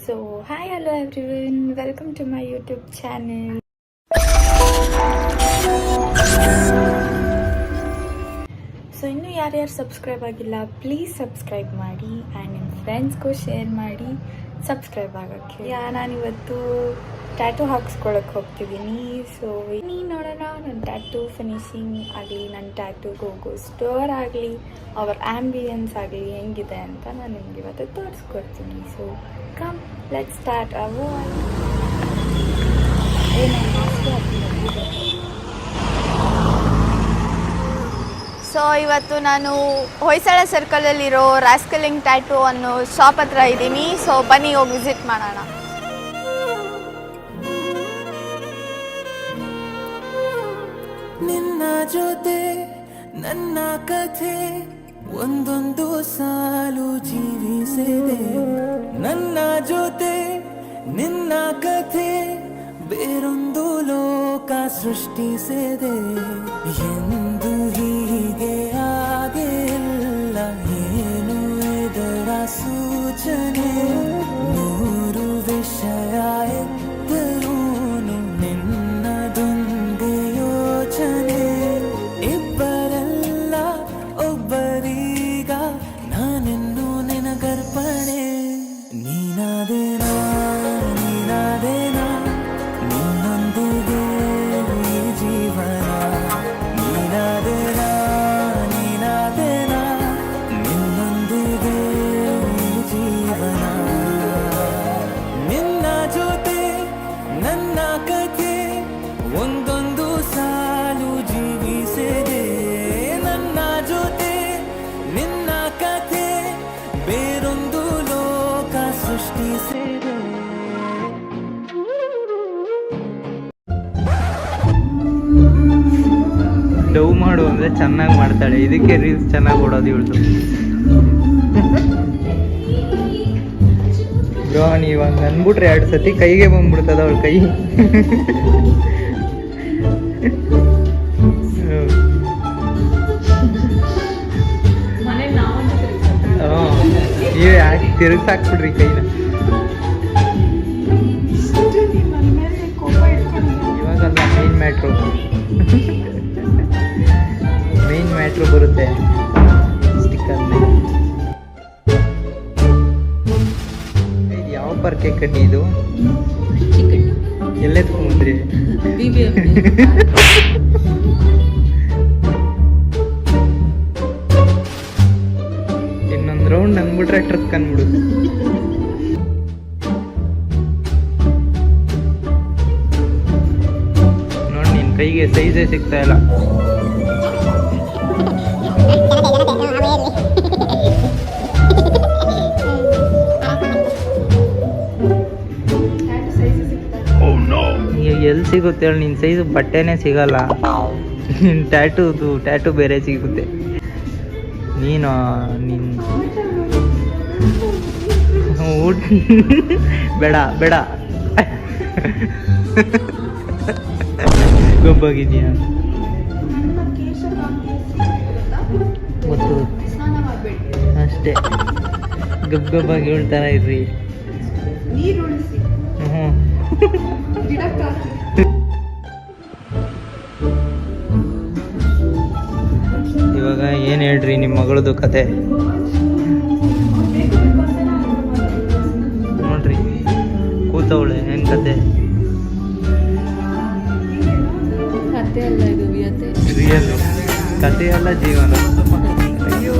So, hi, hello everyone, welcome to my YouTube channel. So ಇನ್ನೂ ಯಾರ್ಯಾರು subscribe ಆಗಿಲ್ಲ please subscribe ಮಾಡಿ and ನಿಮ್ಮ ಫ್ರೆಂಡ್ಸ್ಗೂ ಶೇರ್ ಮಾಡಿ ಸಬ್ಸ್ಕ್ರೈಬ್ ಆಗೋಕ್ಕೆ. ನಾನಿವತ್ತು ಟ್ಯಾಟೂ ಹಾಕ್ಸ್ಕೊಳಕ್ಕೆ ಹೋಗ್ತಿದ್ದೀನಿ. ಸೊ ನೀನು ನೋಡೋಣ ನನ್ನ ಟ್ಯಾಟೂ ಫಿನಿಶಿಂಗ್ ಆಗಲಿ, ನನ್ನ ಟ್ಯಾಟೂಗೆ ಹೋಗೋ ಸ್ಟೋರ್ ಆಗಲಿ, ಅವರ ಆ್ಯಂಬಿಯನ್ಸ್ ಆಗಲಿ ಹೆಂಗಿದೆ ಅಂತ ನಾನು ನಿಮ್ಗೆ ಇವತ್ತು ತೋರಿಸ್ಕೊಡ್ತೀನಿ. So come let's start so ಇವತ್ತು ನಾನು ಹೊಯ್ಸಳ ಸರ್ಕಲಲ್ಲಿರೋ ರಾಸ್ಕಲಿಂಗ್ ಟ್ಯಾಟೂ ಅನ್ನೋ ಶಾಪ್ ಹತ್ರ ಇದ್ದೀನಿ. ಸೊ ಬನ್ನಿ ಹೋಗಿ ವಿಸಿಟ್ ಮಾಡೋಣ. ನಿನ್ನ ಜೊತೆ ನನ್ನ ಕಥೆ ಒಂದೊಂದು ಸಾಲು ಜೀವಿಸಿದೆ, ನನ್ನ ಜೊತೆ ನಿನ್ನ ಕಥೆ ಬೇರೊಂದು ಲೋಕ ಸೃಷ್ಟಿಸಿದೆ. ಎಂದು ಹೀಗೆ ಆಗಿಲ್ಲ, ಏನು ಇದರ ಸೂಚನೆ? ನೂರು ವಿಷಯ ಎತ್ತರೂನು ನಿನ್ನದೊಂದೇ ಯೋಚನೆ. ಇಬ್ಬರಲ್ಲ ಒಬ್ಬರೀಗ ನಾನಿನ್ನು ನಿನಗರ್ಪಣೆ. ನೀನಾದೇನಾ ನೀನಾದೇನಾ ನಿನ್ನೊಂದಿಗೆ ಈ ಜೀವನ. ನೀನಾದೇನಾ ನೀನಾದೇನಾ ನಿನ್ನೊಂದಿಗೆ ಈ ಜೀವನ. ನಿನ್ನ ಜೊತೆ ನನ್ನ ಕಥೆ ಒಂದೊಂದು ಸಾಲು ಜೀವಿಸಿದೆ, ನನ್ನ ಜೊತೆ ನಿನ್ನ ಕಥೆ ಬೇರೊಂದು ಲೋಕ ಸೃಷ್ಟಿಸಿದೆ. ಡವ್ ಮಾಡು ಅಂದರೆ ಚೆನ್ನಾಗಿ ಮಾಡ್ತಾಳೆ, ಇದಕ್ಕೆ ರೀಲ್ಸ್ ಚೆನ್ನಾಗಿ ಓಡೋದು ಇವಳು. ಬ್ರೋ ಇವಾಗ ಅಂದ್ಬಿಟ್ರೆ 2 ಸತಿ ಕೈಗೆ ಬಂದ್ಬಿಡ್ತದ ಅವಳ ಕೈ. ನೀವೇ ಯಾಕೆ ತಿರುಗಿಸಾಕ್ಬಿಡ್ರಿ ಕೈನ. ಇವಾಗಲ್ಲ ಮೇನ್ ಮ್ಯಾಟ್ರು ಬರುತ್ತೆ ಸ್ಟಿಕ್ಕರ್. ಇದು ಯಾವ ಪರ್ಕೆ ಕಡ್ಡಿ ಇದು? ಎಲ್ಲೆತ್ಕೊಂಡ್ರಿ? ಇನ್ನೊಂದು ರೌಂಡ್ ಅಂದ್ಬಿಟ್ರೆ ಟ್ರಕ್ ಅಂದ್ಬಿಡು. ನೋಡಿ ನಿನ್ ಕೈಗೆ ಸೈಜೇ ಸಿಗ್ತಾ ಇಲ್ಲ. ಎಲ್ಲಿ ಸಿಗುತ್ತೆ ಹೇಳಿ, ನಿನ್ನ ಸೈಜ್ ಬಟ್ಟೆನೇ ಸಿಗಲ್ಲ, ನಿನ್ನ ಟ್ಯಾಟೂ ಬೇರೆ ಸಿಗುತ್ತೆ. ನೀನು ಊಟ ಬೇಡ ಬೇಡ ಗೊಬ್ಬಾಗಿದೀಯ ಮತ್ತು ಅಷ್ಟೇ ಗಬ್ಬಾಗಿ ಹೇಳ್ತಾರ ಇರ್ರಿ. ಇವಾಗ ಏನು ಹೇಳ್ರಿ ನಿಮ್ಮ ಮಗಳದು ಕತೆ? ನೋಡ್ರಿ ಕೂತವಳೆ, ಏನು ಕತೆ? ರಿಯಲ್ ಕತೆ ಅಲ್ಲ ಜೀವನ. ಅಯ್ಯೋ